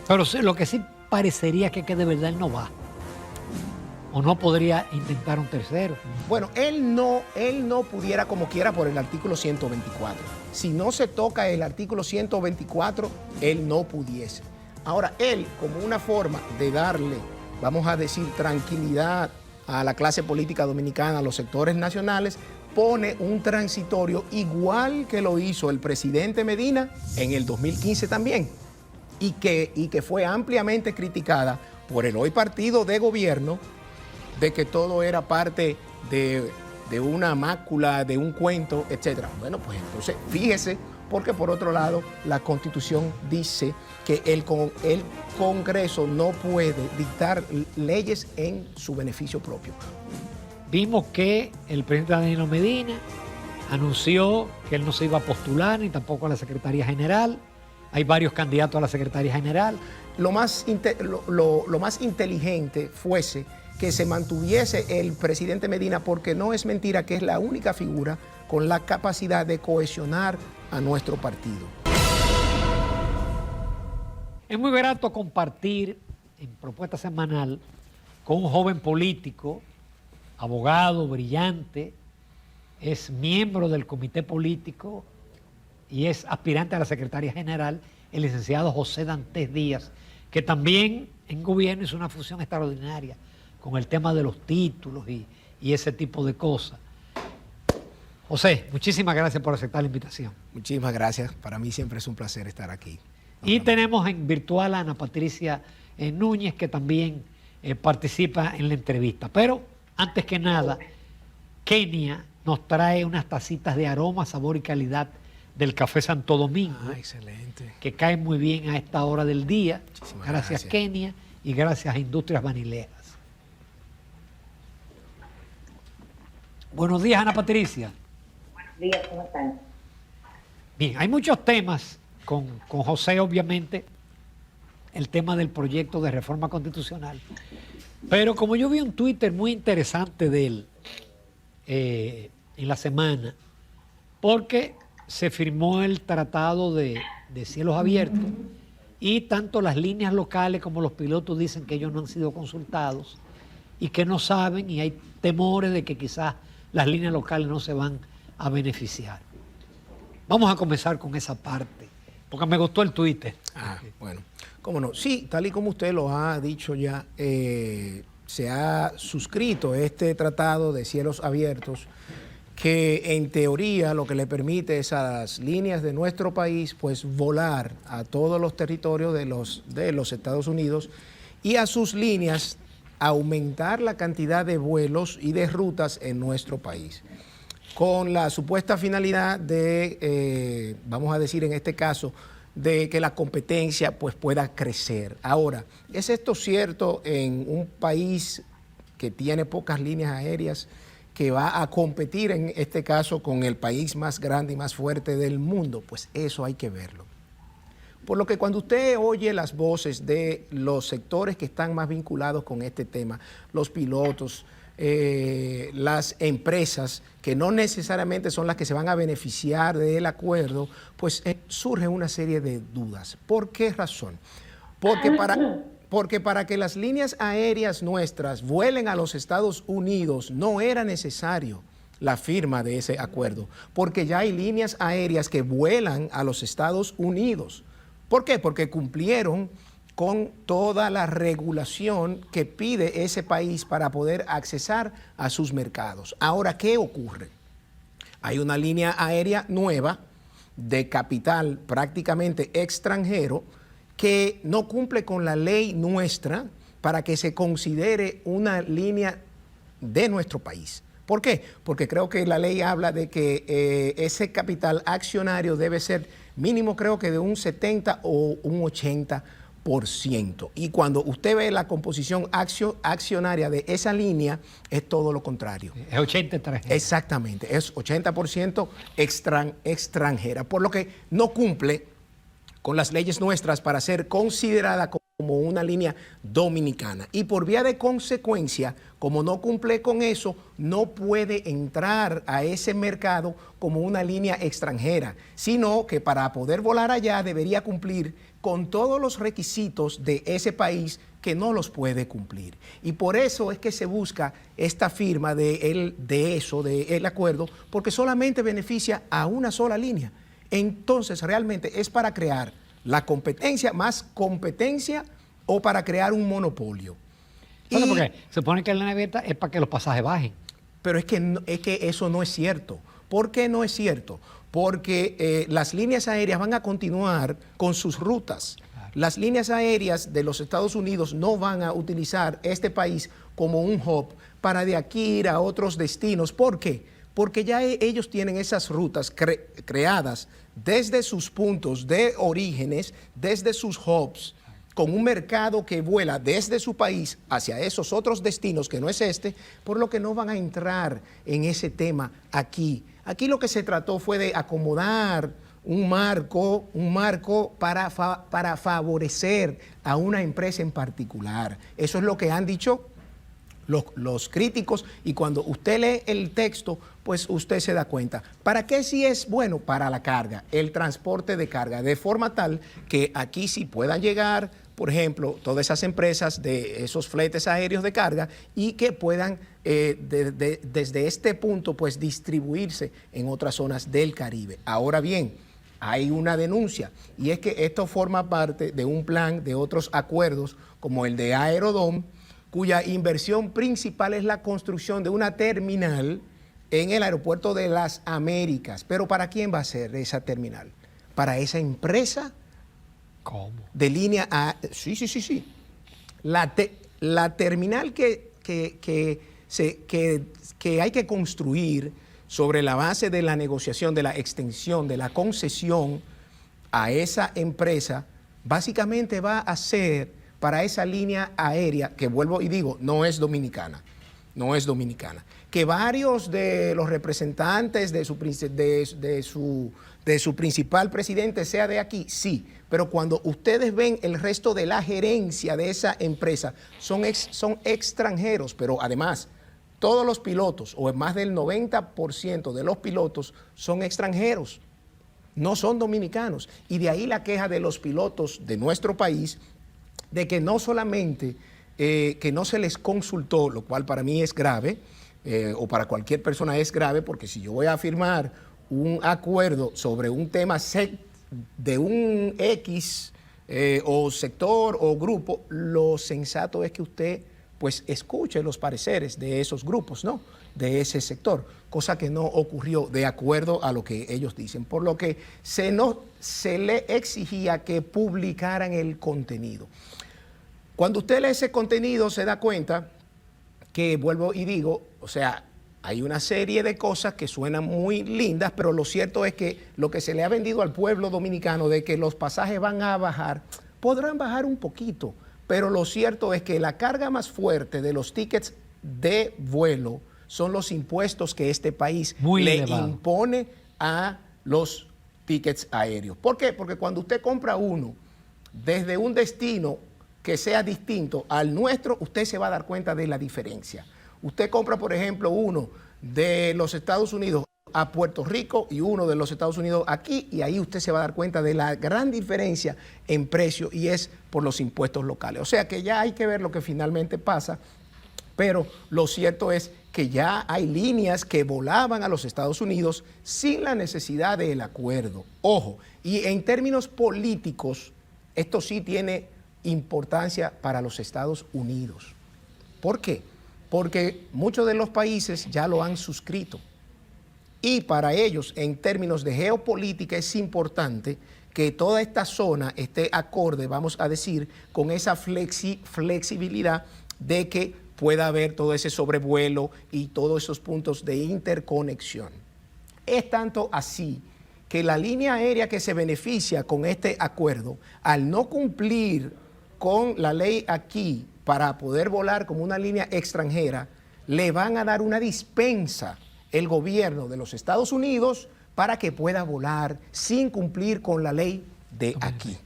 Pero lo que sí parecería que de verdad él no va. ¿O no podría intentar un tercero? Bueno, él no pudiera como quiera por el artículo 124. Si no se toca el artículo 124, él no pudiese. Ahora, él, como una forma de darle, vamos a decir, tranquilidad a la clase política dominicana, a los sectores nacionales, pone un transitorio igual que lo hizo el presidente Medina en el 2015 también, y que fue ampliamente criticada por el hoy partido de gobierno, de que todo era parte de una mácula, de un cuento, etc. Bueno, pues entonces fíjese, porque por otro lado la Constitución dice que el Congreso no puede dictar leyes en su beneficio propio. Vimos que el presidente Danilo Medina anunció que él no se iba a postular ni tampoco a la Secretaría General. Hay varios candidatos a la Secretaría General. Lo más inteligente fuese que se mantuviese el presidente Medina, porque no es mentira que es la única figura con la capacidad de cohesionar a nuestro partido. Es muy grato compartir en Propuesta Semanal con un joven político, abogado, brillante, es miembro del comité político y es aspirante a la Secretaría General, el licenciado José Dantes Díaz, que también en gobierno hizo una función extraordinaria con el tema de los títulos y ese tipo de cosas. José, muchísimas gracias por aceptar la invitación. Muchísimas gracias. Para mí siempre es un placer estar aquí. Y tenemos en virtual a Ana Patricia Núñez, que también participa en la entrevista. Pero, antes que nada, Kenia nos trae unas tacitas de aroma, sabor y calidad del Café Santo Domingo. Excelente. Que cae muy bien a esta hora del día. Muchísimas gracias, Kenia, y gracias a Industrias Banilejas. Buenos días, Ana Patricia. Buenos días, ¿cómo están? Bien, hay muchos temas con José, obviamente, el tema del proyecto de reforma constitucional. Pero como yo vi un Twitter muy interesante de él en la semana, porque se firmó el Tratado de Cielos Abiertos y tanto las líneas locales como los pilotos dicen que ellos no han sido consultados y que no saben, y hay temores de que quizás las líneas locales no se van a beneficiar. Vamos a comenzar con esa parte, porque me gustó el Twitter. Bueno, cómo no. Sí, tal y como usted lo ha dicho ya, se ha suscrito este Tratado de Cielos Abiertos, que en teoría lo que le permite es a las líneas de nuestro país pues volar a todos los territorios de los Estados Unidos y a sus líneas aumentar la cantidad de vuelos y de rutas en nuestro país, con la supuesta finalidad de, vamos a decir en este caso, de que la competencia pues pueda crecer. Ahora, ¿es esto cierto en un país que tiene pocas líneas aéreas, que va a competir en este caso con el país más grande y más fuerte del mundo? Pues eso hay que verlo. Por lo que cuando usted oye las voces de los sectores que están más vinculados con este tema, los pilotos, las empresas, que no necesariamente son las que se van a beneficiar del acuerdo, pues surge una serie de dudas. ¿Por qué razón? Porque para que las líneas aéreas nuestras vuelen a los Estados Unidos no era necesario la firma de ese acuerdo, porque ya hay líneas aéreas que vuelan a los Estados Unidos. ¿Por qué? Porque cumplieron con toda la regulación que pide ese país para poder accesar a sus mercados. Ahora, ¿qué ocurre? Hay una línea aérea nueva de capital prácticamente extranjero que no cumple con la ley nuestra para que se considere una línea de nuestro país. ¿Por qué? Porque creo que la ley habla de que ese capital accionario debe ser mínimo, creo que de un 70 o un 80%. Y cuando usted ve la composición accionaria de esa línea, es todo lo contrario. Es 80 extranjera. Exactamente, es 80% extranjera, por lo que no cumple con las leyes nuestras para ser considerada como una línea dominicana. Y por vía de consecuencia, como no cumple con eso, no puede entrar a ese mercado como una línea extranjera, sino que para poder volar allá debería cumplir con todos los requisitos de ese país que no los puede cumplir. Y por eso es que se busca esta firma del acuerdo, porque solamente beneficia a una sola línea. Entonces, realmente es para crear la competencia, más competencia, o para crear un monopolio. Bueno, porque se supone que la naviera es para que los pasajes bajen. Pero es que eso no es cierto. ¿Por qué no es cierto? Porque las líneas aéreas van a continuar con sus rutas. Claro. Las líneas aéreas de los Estados Unidos no van a utilizar este país como un hub para de aquí ir a otros destinos. ¿Por qué? Porque ya ellos tienen esas rutas creadas desde sus puntos de orígenes, desde sus hubs, con un mercado que vuela desde su país hacia esos otros destinos que no es este, por lo que no van a entrar en ese tema aquí. Aquí lo que se trató fue de acomodar un marco para favorecer a una empresa en particular. Eso es lo que han dicho los críticos, y cuando usted lee el texto, pues usted se da cuenta. ¿Para qué sí es bueno? Para la carga, el transporte de carga, de forma tal que aquí sí puedan llegar, por ejemplo, todas esas empresas de esos fletes aéreos de carga, y que puedan desde este punto pues distribuirse en otras zonas del Caribe. Ahora bien, hay una denuncia, y es que esto forma parte de un plan de otros acuerdos como el de Aerodom, cuya inversión principal es la construcción de una terminal en el aeropuerto de las Américas. ¿Pero para quién va a ser esa terminal? ¿Para esa empresa? ¿Cómo? De línea A. Sí. La terminal que hay que construir sobre la base de la negociación, de la extensión, de la concesión a esa empresa, básicamente va a ser para esa línea aérea, que vuelvo y digo, no es dominicana. Que varios de los representantes de su principal presidente sea de aquí, sí, pero cuando ustedes ven el resto de la gerencia de esa empresa, son extranjeros, pero además todos los pilotos, o más del 90% de los pilotos, son extranjeros, no son dominicanos. Y de ahí la queja de los pilotos de nuestro país, de que no solamente que no se les consultó, lo cual para mí es grave, o para cualquier persona es grave, porque si yo voy a firmar un acuerdo sobre un tema de un X o sector o grupo, lo sensato es que usted pues escuche los pareceres de esos grupos, ¿no? De ese sector, cosa que no ocurrió de acuerdo a lo que ellos dicen, por lo que se le exigía que publicaran el contenido. Cuando usted lee ese contenido se da cuenta que, vuelvo y digo, o sea, hay una serie de cosas que suenan muy lindas, pero lo cierto es que lo que se le ha vendido al pueblo dominicano de que los pasajes van a bajar, podrán bajar un poquito, pero lo cierto es que la carga más fuerte de los tickets de vuelo son los impuestos que este país le impone a los tickets aéreos. ¿Por qué? Porque cuando usted compra uno desde un destino que sea distinto al nuestro, usted se va a dar cuenta de la diferencia. Usted compra, por ejemplo, uno de los Estados Unidos a Puerto Rico y uno de los Estados Unidos aquí, y ahí usted se va a dar cuenta de la gran diferencia en precio, y es por los impuestos locales. O sea que ya hay que ver lo que finalmente pasa, pero lo cierto es que ya hay líneas que volaban a los Estados Unidos sin la necesidad del acuerdo. Ojo, y en términos políticos, esto sí tiene importancia para los Estados Unidos. ¿Por qué? Porque muchos de los países ya lo han suscrito. Y para ellos, en términos de geopolítica, es importante que toda esta zona esté acorde, vamos a decir, con esa flexibilidad de que pueda haber todo ese sobrevuelo y todos esos puntos de interconexión. Es tanto así que la línea aérea que se beneficia con este acuerdo, al no cumplir con la ley aquí para poder volar como una línea extranjera, le van a dar una dispensa el gobierno de los Estados Unidos para que pueda volar sin cumplir con la ley de aquí.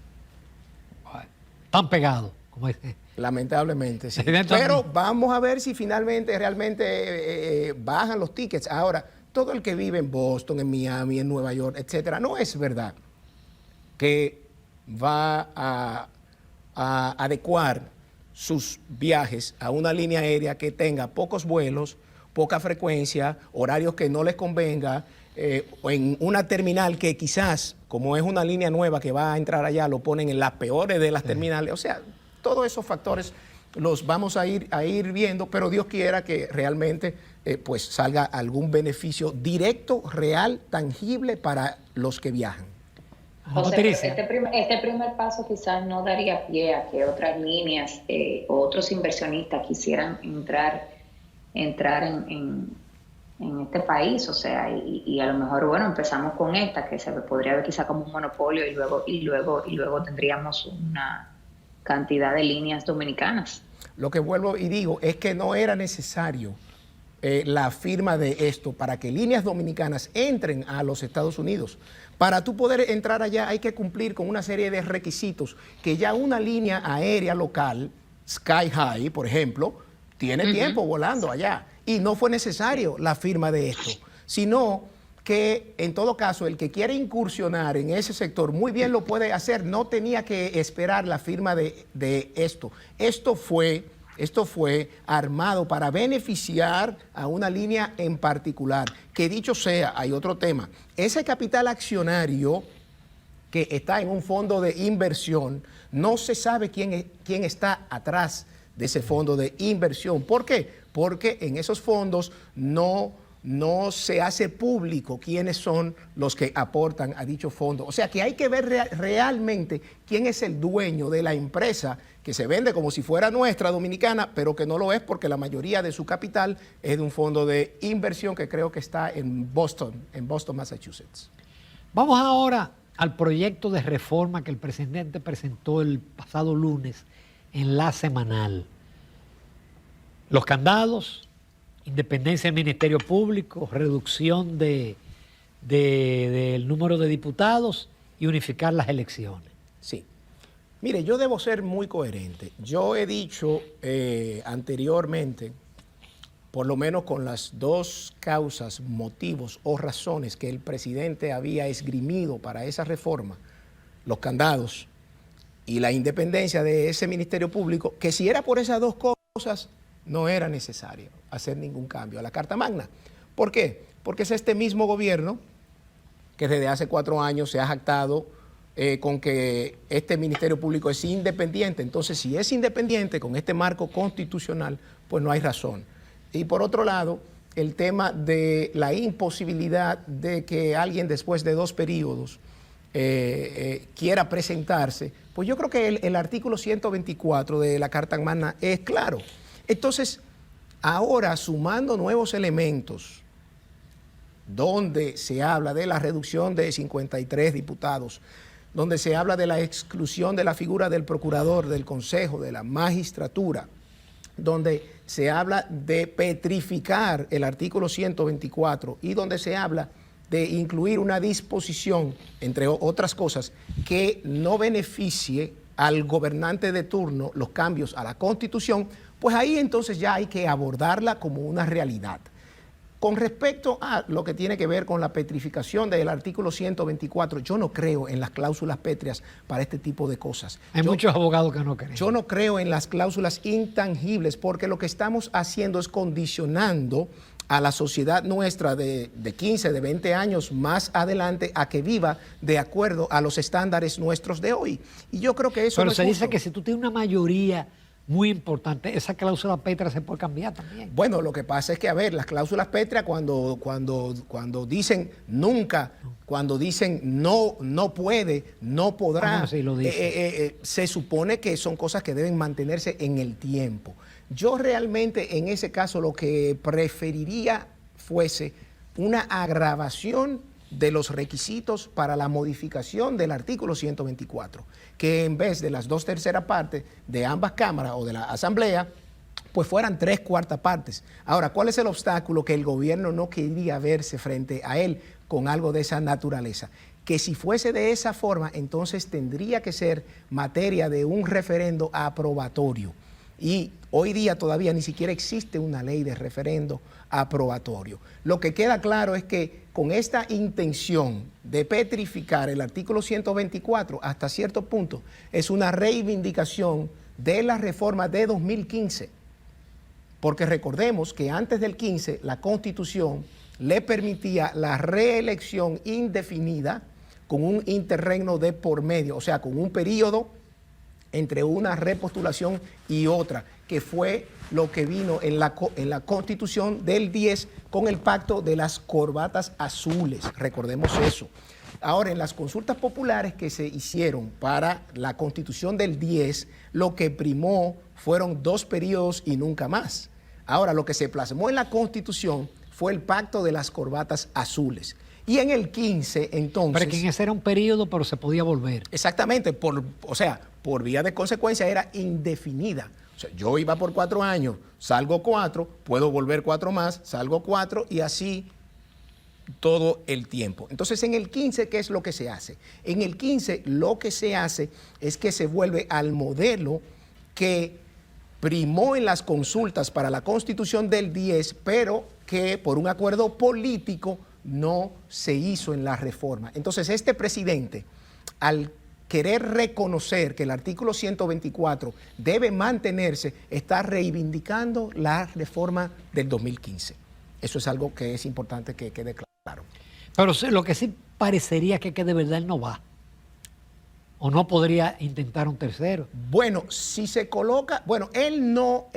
Tan pegado, como dice. Lamentablemente, sí. Pero vamos a ver si finalmente realmente bajan los tickets. Ahora, todo el que vive en Boston, en Miami, en Nueva York, etcétera, no es verdad que va a adecuar sus viajes a una línea aérea que tenga pocos vuelos, poca frecuencia, horarios que no les convenga, o en una terminal que quizás, como es una línea nueva que va a entrar allá, lo ponen en las peores de las terminales. O sea, todos esos factores los vamos a ir viendo, pero Dios quiera que realmente pues salga algún beneficio directo, real, tangible para los que viajan. José, pero este primer paso quizás no daría pie a que otras líneas o otros inversionistas quisieran entrar en este país, o sea, y a lo mejor, bueno, empezamos con esta, que se podría ver quizá como un monopolio y luego tendríamos una cantidad de líneas dominicanas. Lo que vuelvo y digo es que no era necesario la firma de esto para que líneas dominicanas entren a los Estados Unidos. Para tú poder entrar allá hay que cumplir con una serie de requisitos que ya una línea aérea local, Sky High, por ejemplo, tiene tiempo volando allá. Y no fue necesario la firma de esto, sino que en todo caso el que quiere incursionar en ese sector muy bien lo puede hacer, no tenía que esperar la firma de esto. Esto fue armado para beneficiar a una línea en particular. Que dicho sea, hay otro tema. Ese capital accionario que está en un fondo de inversión, no se sabe quién está atrás de ese fondo de inversión. ¿Por qué? Porque en esos fondos no se hace público quiénes son los que aportan a dicho fondo. O sea que hay que ver realmente quién es el dueño de la empresa que se vende como si fuera nuestra dominicana, pero que no lo es porque la mayoría de su capital es de un fondo de inversión que creo que está en Boston, Massachusetts. Vamos ahora al proyecto de reforma que el presidente presentó el pasado lunes en la semanal. Los candados, independencia del Ministerio Público, reducción del número de diputados y unificar las elecciones. Sí. Mire, yo debo ser muy coherente. Yo he dicho anteriormente, por lo menos con las dos causas, motivos o razones que el presidente había esgrimido para esa reforma, los candados y la independencia de ese Ministerio Público, que si era por esas dos cosas, no era necesario hacer ningún cambio a la Carta Magna. ¿Por qué? Porque es este mismo gobierno que desde hace 4 años se ha jactado con que este Ministerio Público es independiente. Entonces, si es independiente con este marco constitucional, pues no hay razón. Y por otro lado, el tema de la imposibilidad de que alguien después de 2 periodos quiera presentarse, pues yo creo que el artículo 124 de la Carta Magna es claro. Entonces, ahora sumando nuevos elementos, donde se habla de la reducción de 53 diputados, donde se habla de la exclusión de la figura del procurador, del Consejo, de la magistratura, donde se habla de petrificar el artículo 124 y donde se habla de incluir una disposición, entre otras cosas, que no beneficie al gobernante de turno los cambios a la Constitución, pues ahí entonces ya hay que abordarla como una realidad. Con respecto a lo que tiene que ver con la petrificación del artículo 124, yo no creo en las cláusulas pétreas para este tipo de cosas. Hay muchos abogados que no creen. Yo no creo en las cláusulas intangibles porque lo que estamos haciendo es condicionando a la sociedad nuestra de 15, de 20 años más adelante a que viva de acuerdo a los estándares nuestros de hoy. Y yo creo que eso Pero no es se justo. dice que si tú tienes una mayoría muy importante, esa cláusula pétrea se puede cambiar también. Bueno, lo que pasa es que, a ver, las cláusulas pétreas cuando dicen nunca, cuando dicen no puede, no podrá, Sí, lo dice. se supone que son cosas que deben mantenerse en el tiempo. Yo realmente en ese caso lo que preferiría fuese una agravación de los requisitos para la modificación del artículo 124, que en vez de las 2/3 partes de ambas cámaras o de la asamblea, pues fueran 3/4 partes. Ahora, ¿cuál es el obstáculo? Que el gobierno no quería verse frente a él con algo de esa naturaleza. Que si fuese de esa forma, entonces tendría que ser materia de un referendo aprobatorio. Y hoy día todavía ni siquiera existe una ley de referendo aprobatorio. Lo que queda claro es que con esta intención de petrificar el artículo 124 hasta cierto punto es una reivindicación de la reforma de 2015. Porque recordemos que antes del 15 la Constitución le permitía la reelección indefinida con un interregno de por medio, o sea, con un periodo entre una repostulación y otra, que fue lo que vino en la Constitución del 10 con el pacto de las corbatas azules. Recordemos eso. Ahora, en las consultas populares que se hicieron para la Constitución del 10, lo que primó fueron 2 periodos y nunca más. Ahora, lo que se plasmó en la Constitución fue el pacto de las corbatas azules. Y en el 15, entonces... Pero que en ese era un periodo, pero se podía volver. Exactamente, por vía de consecuencia era indefinida. O sea, yo iba por 4 años, salgo 4, puedo volver 4 más, salgo 4 y así todo el tiempo. Entonces, en el 15, ¿qué es lo que se hace? En el 15 lo que se hace es que se vuelve al modelo que primó en las consultas para la Constitución del 10, pero que por un acuerdo político no se hizo en la reforma. Entonces, este presidente, al querer reconocer que el artículo 124 debe mantenerse, está reivindicando la reforma del 2015. Eso es algo que es importante que quede claro. Pero lo que sí parecería que de verdad él no va. ¿O no podría intentar un tercero? Bueno, si se coloca... Bueno, él no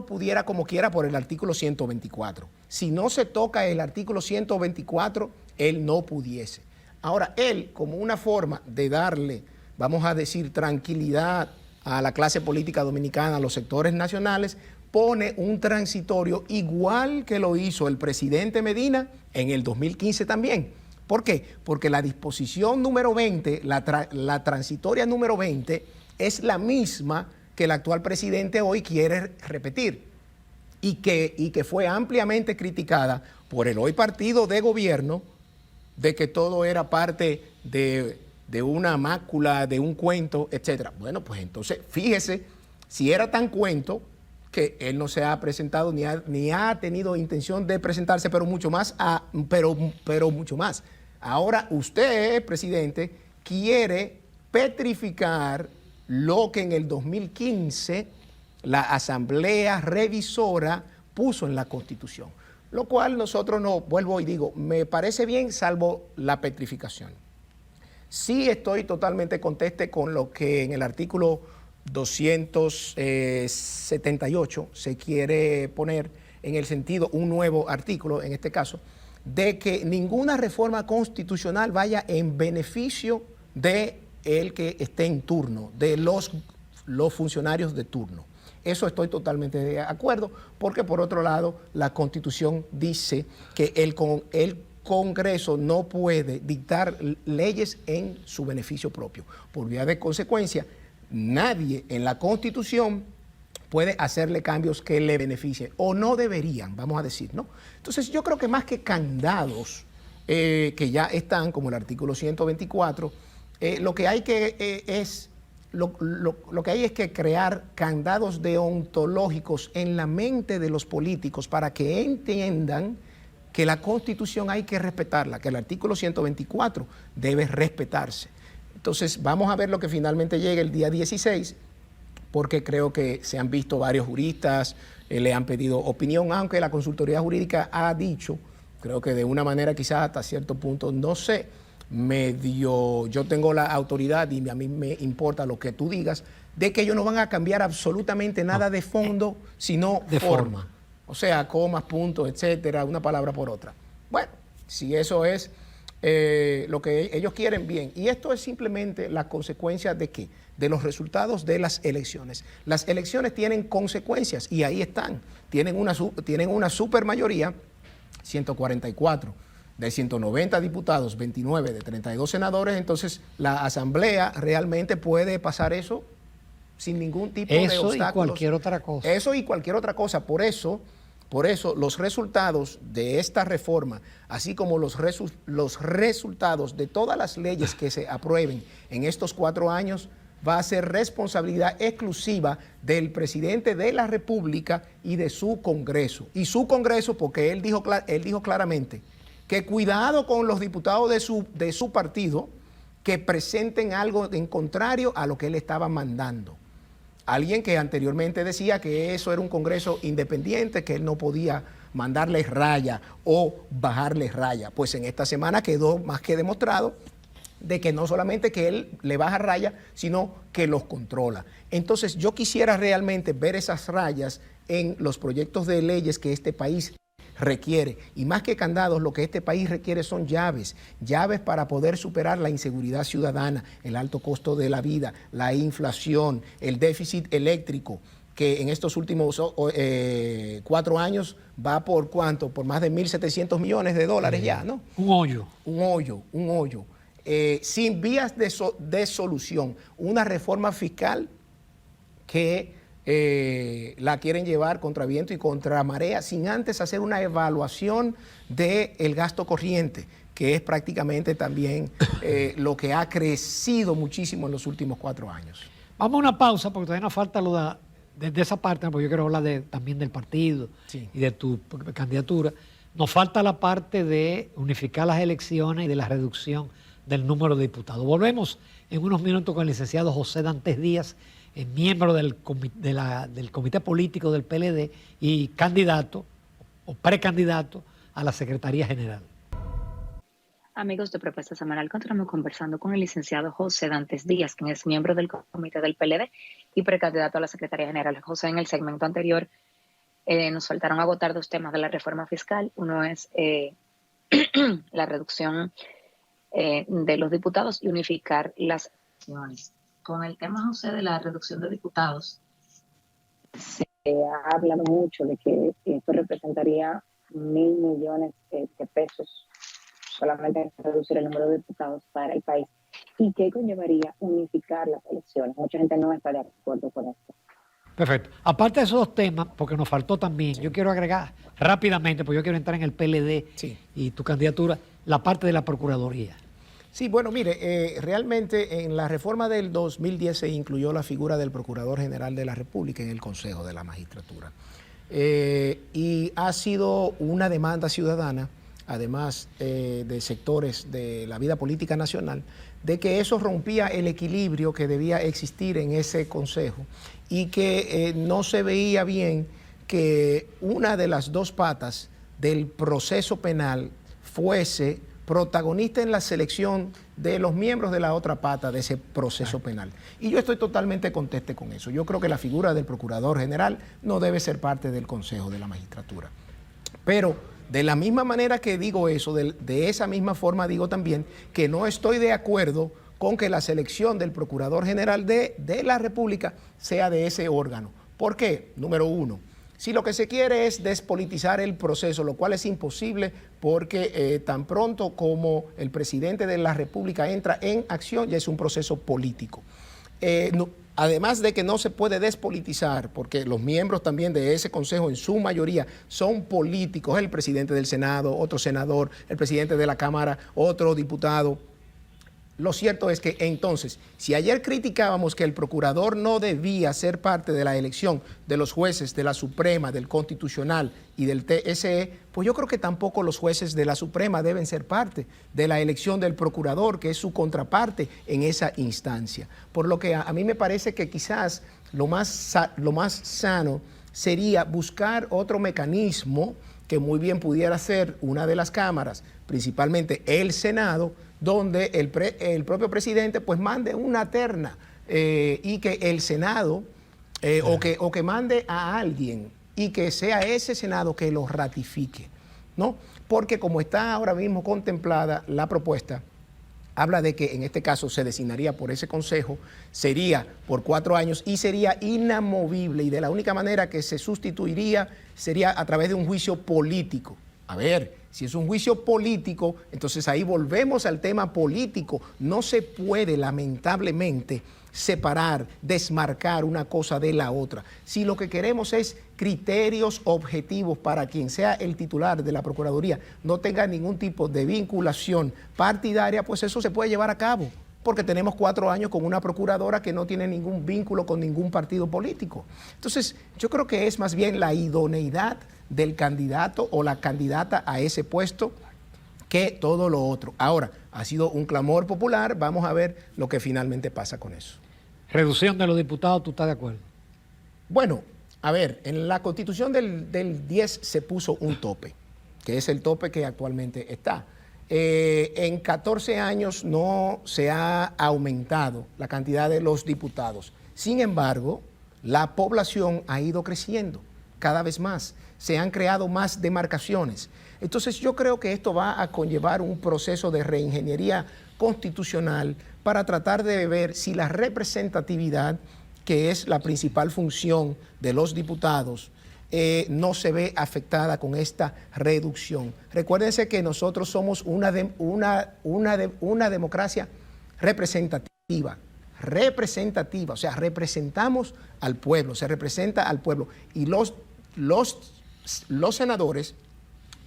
pudiera como quiera por el artículo 124. Si no se toca el artículo 124, él no pudiese. Ahora, él, como una forma de darle, vamos a decir, tranquilidad a la clase política dominicana, a los sectores nacionales, pone un transitorio igual que lo hizo el presidente Medina en el 2015 también. ¿Por qué? Porque la disposición número 20, la transitoria número 20, es la misma que el actual presidente hoy quiere repetir y que fue ampliamente criticada por el hoy partido de gobierno de que todo era parte de una mácula, de un cuento, etc. Bueno, pues entonces fíjese si era tan cuento que él no se ha presentado ni ha tenido intención de presentarse, pero mucho más, pero mucho más. Ahora usted, presidente, quiere petrificar lo que en el 2015 la Asamblea Revisora puso en la Constitución, lo cual nosotros no, vuelvo y digo, me parece bien salvo la petrificación. Sí estoy totalmente conteste con lo que en el artículo 278 se quiere poner en el sentido, un nuevo artículo en este caso, de que ninguna reforma constitucional vaya en beneficio de el que esté en turno, de los funcionarios de turno. Eso estoy totalmente de acuerdo, porque por otro lado la Constitución dice que el Congreso no puede dictar leyes en su beneficio propio. Por vía de consecuencia, nadie en la Constitución puede hacerle cambios que le beneficien, o no deberían, vamos a decir, ¿no? Entonces yo creo que más que candados que ya están, como el artículo 124, lo que hay es que crear candados deontológicos en la mente de los políticos para que entiendan que la Constitución hay que respetarla, que el artículo 124 debe respetarse. Entonces vamos a ver lo que finalmente llega el día 16, porque creo que se han visto varios juristas, le han pedido opinión, aunque la consultoría jurídica ha dicho, creo que de una manera quizás hasta cierto punto, no sé, yo tengo la autoridad y a mí me importa lo que tú digas, de que ellos no van a cambiar absolutamente nada de fondo, sino de forma. O sea, comas, puntos, etcétera, una palabra por otra. Bueno, si eso es lo que ellos quieren, bien. Y esto es simplemente la consecuencia de ¿qué? De los resultados de las elecciones. Las elecciones tienen consecuencias y ahí están. Tienen una supermayoría, 144 de 190 diputados, 29 de 32 senadores. Entonces la Asamblea realmente puede pasar eso sin ningún tipo de obstáculos. Eso y cualquier otra cosa. Eso y cualquier otra cosa. Por eso los resultados de esta reforma, así como los resultados de todas las leyes que se aprueben en estos 4 años, va a ser responsabilidad exclusiva del presidente de la República y de su Congreso. Y su Congreso, porque él dijo claramente que cuidado con los diputados de su partido que presenten algo en contrario a lo que él estaba mandando. Alguien que anteriormente decía que eso era un Congreso independiente, que él no podía mandarles raya o bajarles raya. Pues en esta semana quedó más que demostrado de que no solamente que él le baja raya, sino que los controla. Entonces yo quisiera realmente ver esas rayas en los proyectos de leyes que este país requiere. Y más que candados, lo que este país requiere son llaves para poder superar la inseguridad ciudadana, el alto costo de la vida, la inflación, el déficit eléctrico, que en estos últimos 4 años va por ¿cuánto? Por más de 1.700 millones de dólares ya, ¿no? Un hoyo. Un hoyo. Sin vías de solución. Una reforma fiscal que la quieren llevar contra viento y contra marea, sin antes hacer una evaluación del gasto corriente, que es prácticamente también lo que ha crecido muchísimo en los últimos 4 años. Vamos a una pausa, porque todavía nos falta lo de esa parte, porque yo quiero hablar también del partido y de tu candidatura. Nos falta la parte de unificar las elecciones y de la reducción del número de diputados. Volvemos en unos minutos con el licenciado José Dantes Díaz, miembro del comité político del PLD y candidato o precandidato a la Secretaría General. Amigos de Propuesta Semanal, continuamos conversando con el licenciado José Dantes Díaz, quien es miembro del comité del PLD y precandidato a la Secretaría General. José, en el segmento anterior nos faltaron agotar 2 temas de la reforma fiscal. Uno es la reducción de los diputados y unificar las elecciones. Con el tema, José, de la reducción de diputados, se ha hablado mucho de que esto representaría 1.000 millones de pesos solamente reducir el número de diputados para el país y que conllevaría unificar las elecciones. Mucha gente no está de acuerdo con esto. Perfecto. Aparte de esos 2 temas, porque nos faltó también, yo quiero agregar rápidamente, porque yo quiero entrar en el PLD y tu candidatura, la parte de la Procuraduría. Sí, bueno, mire, realmente en la reforma del 2010 se incluyó la figura del Procurador General de la República en el Consejo de la Magistratura. Y ha sido una demanda ciudadana, además de sectores de la vida política nacional, de que eso rompía el equilibrio que debía existir en ese consejo y que no se veía bien que una de las 2 patas del proceso penal fuese protagonista en la selección de los miembros de la otra pata de ese proceso penal. Y yo estoy totalmente conteste con eso. Yo creo que la figura del Procurador General no debe ser parte del Consejo de la Magistratura. Pero de la misma manera que digo eso, de esa misma forma digo también que no estoy de acuerdo con que la selección del Procurador General de la República sea de ese órgano. ¿Por qué? Número 1. Si lo que se quiere es despolitizar el proceso, lo cual es imposible porque tan pronto como el presidente de la República entra en acción, ya es un proceso político. Además de que no se puede despolitizar, porque los miembros también de ese consejo en su mayoría son políticos, el presidente del Senado, otro senador, el presidente de la Cámara, otro diputado. Lo cierto es que entonces, si ayer criticábamos que el procurador no debía ser parte de la elección de los jueces de la Suprema, del Constitucional y del TSE, pues yo creo que tampoco los jueces de la Suprema deben ser parte de la elección del procurador, que es su contraparte en esa instancia. Por lo que a mí me parece que quizás lo más sano sería buscar otro mecanismo que muy bien pudiera ser una de las cámaras, principalmente el Senado, donde el propio presidente pues mande una terna y que el Senado o que mande a alguien y que sea ese Senado que lo ratifique, ¿no? Porque como está ahora mismo contemplada la propuesta, habla de que en este caso se designaría por ese consejo, sería por 4 años y sería inamovible, y de la única manera que se sustituiría sería a través de un juicio político. A ver, si es un juicio político, entonces ahí volvemos al tema político. No se puede, lamentablemente, separar, desmarcar una cosa de la otra. Si lo que queremos es criterios objetivos para quien sea el titular de la Procuraduría, no tenga ningún tipo de vinculación partidaria, pues eso se puede llevar a cabo. porque tenemos 4 años con una procuradora que no tiene ningún vínculo con ningún partido político. Entonces, yo creo que es más bien la idoneidad del candidato o la candidata a ese puesto que todo lo otro. Ahora, ha sido un clamor popular, vamos a ver lo que finalmente pasa con eso. Reducción de los diputados, ¿tú estás de acuerdo? Bueno, a ver, en la Constitución del 10 se puso un tope, que es el tope que actualmente está. En 14 años no se ha aumentado la cantidad de los diputados. Sin embargo, la población ha ido creciendo cada vez más. Se han creado más demarcaciones. Entonces yo creo que esto va a conllevar un proceso de reingeniería constitucional para tratar de ver si la representatividad, que es la principal función de los diputados, no se ve afectada con esta reducción. Recuérdense que nosotros somos una democracia representativa, o sea, representamos al pueblo, se representa al pueblo. Y los senadores,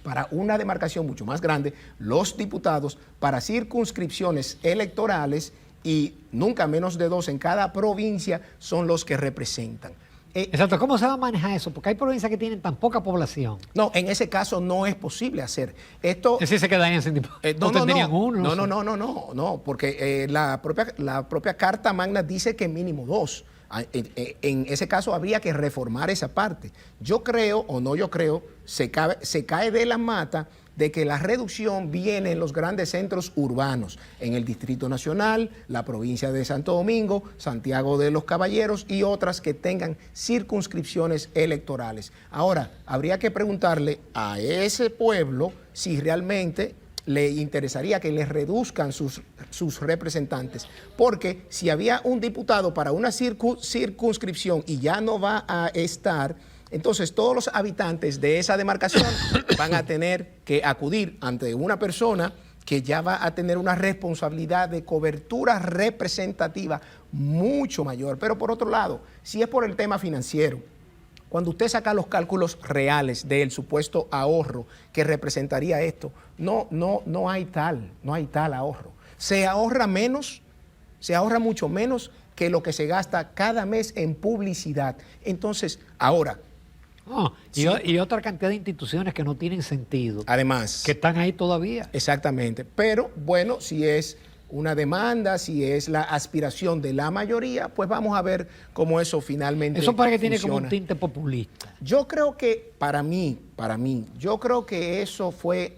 para una demarcación mucho más grande, los diputados para circunscripciones electorales y nunca menos de 2 en cada provincia son los que representan. Exacto, ¿cómo se va a manejar eso? Porque hay provincias que tienen tan poca población. No, en ese caso no es posible hacer esto. Es decir, se quedarían sin no tendrían uno. No, porque la propia Carta Magna dice que mínimo 2. En ese caso habría que reformar esa parte. Yo creo, o no yo creo, se cae de la mata de que la reducción viene en los grandes centros urbanos, en el Distrito Nacional, la provincia de Santo Domingo, Santiago de los Caballeros y otras que tengan circunscripciones electorales. Ahora, habría que preguntarle a ese pueblo si realmente le interesaría que les reduzcan sus representantes, porque si había un diputado para una circunscripción y ya no va a estar, entonces todos los habitantes de esa demarcación van a tener que acudir ante una persona que ya va a tener una responsabilidad de cobertura representativa mucho mayor. Pero por otro lado, si es por el tema financiero, cuando usted saca los cálculos reales del supuesto ahorro que representaría esto, no hay tal ahorro. Se ahorra mucho menos que lo que se gasta cada mes en publicidad. Entonces, ahora... y otra cantidad de instituciones que no tienen sentido. Además. Que están ahí todavía. Exactamente. Pero, bueno, si es una demanda, si es la aspiración de la mayoría, pues vamos a ver cómo eso finalmente Eso para que tiene funciona. como un tinte populista. Yo creo que, para mí, yo creo que eso fue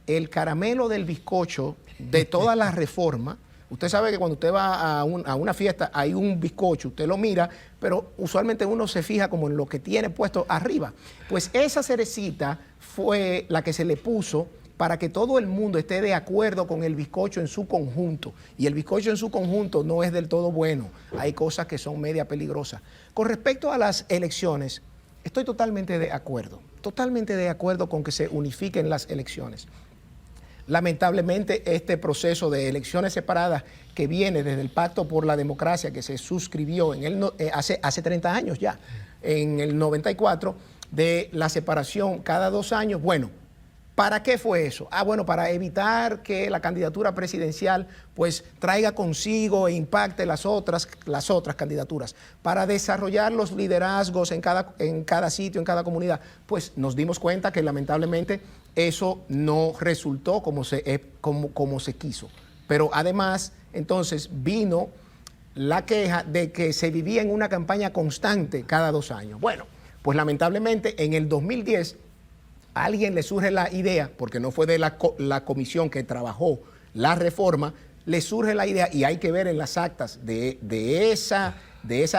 el caramelo del bizcocho de toda la reforma. Usted sabe que cuando usted va a una fiesta hay un bizcocho, usted lo mira, pero usualmente uno se fija como en lo que tiene puesto arriba. Pues esa cerecita fue la que se le puso para que todo el mundo esté de acuerdo con el bizcocho en su conjunto. Y el bizcocho en su conjunto no es del todo bueno. Hay cosas que son media peligrosas. Con respecto a las elecciones, estoy totalmente de acuerdo con que se unifiquen las elecciones. Lamentablemente, este proceso de elecciones separadas que viene desde el Pacto por la Democracia que se suscribió hace 30 años ya, en el 94, de la separación cada 2 años, bueno, ¿para qué fue eso? Bueno, para evitar que la candidatura presidencial pues traiga consigo e impacte las otras candidaturas, para desarrollar los liderazgos en cada sitio, en cada comunidad. Pues nos dimos cuenta que lamentablemente eso no resultó como se quiso. Pero además, entonces vino la queja de que se vivía en una campaña constante cada 2 años. Bueno, pues lamentablemente en el 2010 a alguien le surge la idea, porque no fue de la comisión que trabajó la reforma, le surge la idea, y hay que ver en las actas de esa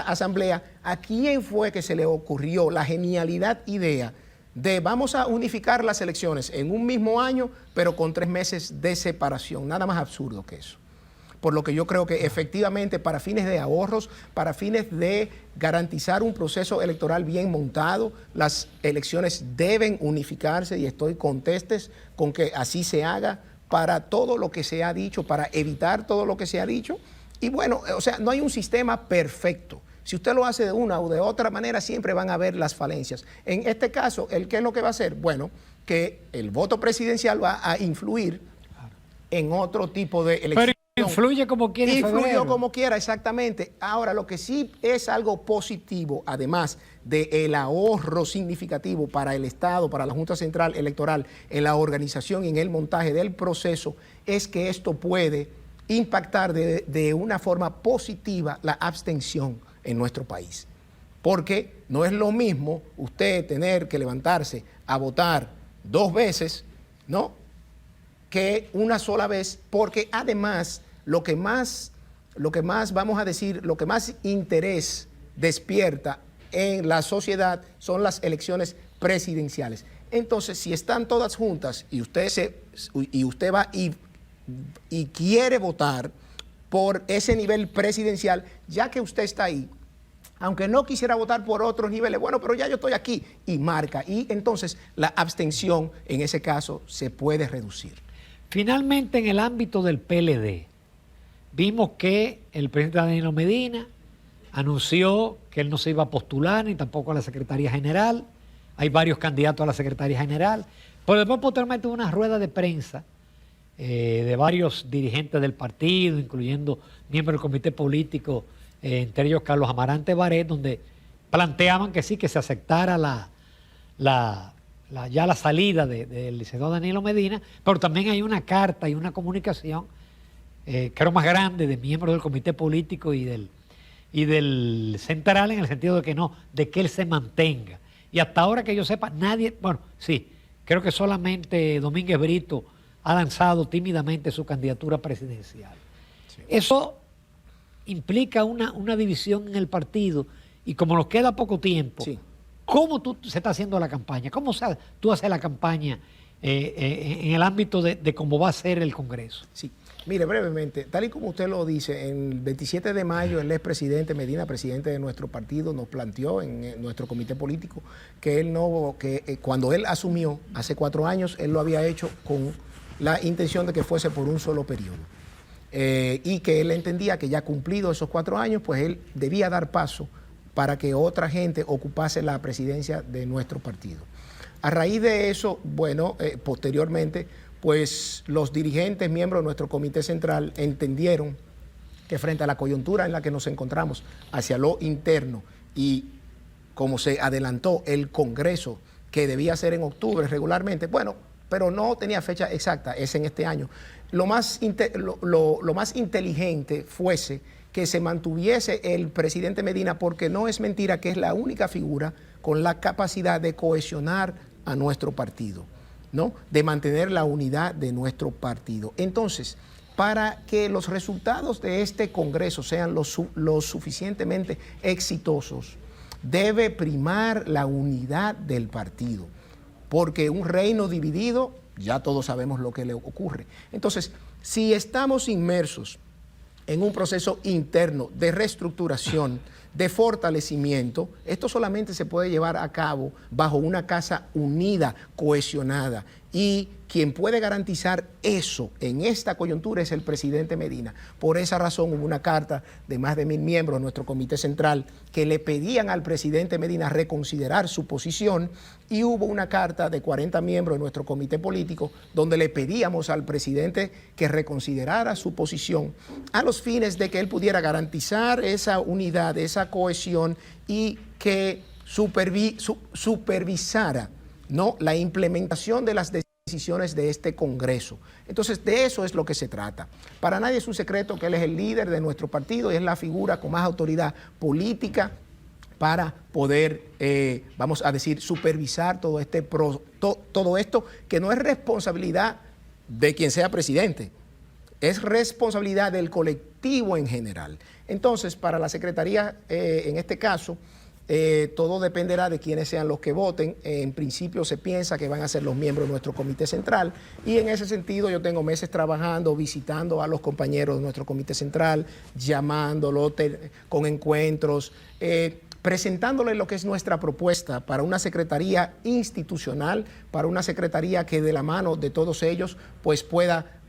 asamblea, a quién fue que se le ocurrió la genialidad idea de vamos a unificar las elecciones en un mismo año, pero con 3 meses de separación. Nada más absurdo que eso. Por lo que yo creo que efectivamente para fines de ahorros, para fines de garantizar un proceso electoral bien montado, las elecciones deben unificarse, y estoy contestes con que así se haga para todo lo que se ha dicho, para evitar todo lo que se ha dicho. Y bueno, o sea, no hay un sistema perfecto. Si usted lo hace de una o de otra manera, siempre van a haber las falencias. En este caso, ¿qué es lo que va a hacer? Bueno, que el voto presidencial va a influir en otro tipo de elecciones. Pero fluye como quiera. Y fluyó como quiera, exactamente. Ahora, lo que sí es algo positivo, además del ahorro significativo para el Estado, para la Junta Central Electoral, en la organización y en el montaje del proceso, es que esto puede impactar de una forma positiva la abstención en nuestro país. Porque no es lo mismo usted tener que levantarse a votar 2 veces, ¿no?, que una sola vez, porque además lo que más vamos a decir, lo que más interés despierta en la sociedad son las elecciones presidenciales. Entonces, si están todas juntas y usted va y quiere votar por ese nivel presidencial, ya que usted está ahí, aunque no quisiera votar por otros niveles, bueno, pero ya yo estoy aquí, y marca, y entonces la abstención en ese caso se puede reducir. Finalmente, en el ámbito del PLD, vimos que el presidente Danilo Medina anunció que él no se iba a postular ni tampoco a la Secretaría General. Hay varios candidatos a la Secretaría General. Pero después posteriormente hubo una rueda de prensa de varios dirigentes del partido, incluyendo miembros del comité político, entre ellos Carlos Amarante Barret, donde planteaban que sí, que se aceptara ya la salida del licenciado Danilo Medina, pero también hay una carta y una comunicación, creo más grande, de miembros del comité político y del central, en el sentido de que no, de que él se mantenga. Y hasta ahora que yo sepa, nadie, bueno, sí, creo que solamente Domínguez Brito ha lanzado tímidamente su candidatura presidencial. Sí. Eso implica una división en el partido, y como nos queda poco tiempo, sí, ¿cómo se está haciendo la campaña? ¿Cómo tú haces la campaña en el ámbito de cómo va a ser el Congreso? Sí, mire, brevemente, tal y como usted lo dice, el 27 de mayo el expresidente Medina, presidente de nuestro partido, nos planteó en nuestro comité político que cuando él asumió hace 4 años, él lo había hecho con la intención de que fuese por un solo periodo. Y que él entendía que ya cumplido esos 4 años, pues él debía dar paso para que otra gente ocupase la presidencia de nuestro partido. A raíz de eso, bueno, posteriormente, pues los dirigentes, miembros de nuestro comité central, entendieron que frente a la coyuntura en la que nos encontramos hacia lo interno, y como se adelantó el Congreso, que debía ser en octubre regularmente, bueno, pero no tenía fecha exacta, es en este año, lo más inteligente fuese que se mantuviese el presidente Medina, porque no es mentira que es la única figura con la capacidad de cohesionar a nuestro partido, ¿no?, de mantener la unidad de nuestro partido. Entonces, para que los resultados de este Congreso sean lo suficientemente exitosos, debe primar la unidad del partido, porque un reino dividido, ya todos sabemos lo que le ocurre. Entonces, si estamos inmersos en un proceso interno de reestructuración, de fortalecimiento, esto solamente se puede llevar a cabo bajo una casa unida, cohesionada, y quien puede garantizar eso en esta coyuntura es el presidente Medina. Por esa razón hubo una carta de más de 1000 miembros de nuestro comité central que le pedían al presidente Medina reconsiderar su posición, y hubo una carta de 40 miembros de nuestro comité político donde le pedíamos al presidente que reconsiderara su posición a los fines de que él pudiera garantizar esa unidad, esa cohesión, y que supervisara, ¿no?, la implementación de las decisiones de este Congreso. Entonces, de eso es lo que se trata. Para nadie es un secreto que él es el líder de nuestro partido y es la figura con más autoridad política para poder, vamos a decir, supervisar todo esto, que no es responsabilidad de quien sea presidente, es responsabilidad del colectivo en general. Entonces, para la Secretaría, en este caso, todo dependerá de quiénes sean los que voten. En principio se piensa que van a ser los miembros de nuestro comité central, y en ese sentido yo tengo meses trabajando, visitando a los compañeros de nuestro comité central, llamándolos con encuentros, presentándoles lo que es nuestra propuesta para una secretaría institucional, para una secretaría que de la mano de todos ellos pues pueda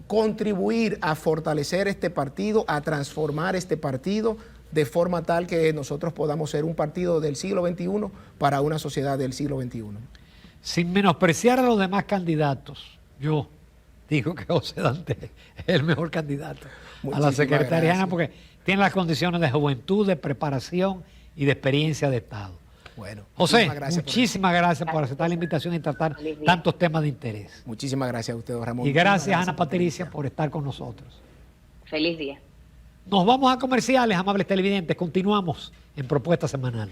contribuir a fortalecer este partido, a transformar este partido, de forma tal que nosotros podamos ser un partido del siglo XXI para una sociedad del siglo XXI. Sin menospreciar a los demás candidatos, yo digo que José Dante es el mejor candidato a la Muchísimas Secretaría gracias. porque tiene las condiciones de juventud, de preparación y de experiencia de Estado. Bueno, José, gracias muchísimas gracias por aceptar la invitación y tratar tantos temas de interés. Muchísimas gracias a usted, don Ramón. Y gracias, Ana por Patricia, por estar con nosotros. Feliz día. Nos vamos a comerciales, amables televidentes. Continuamos en Propuesta Semanal.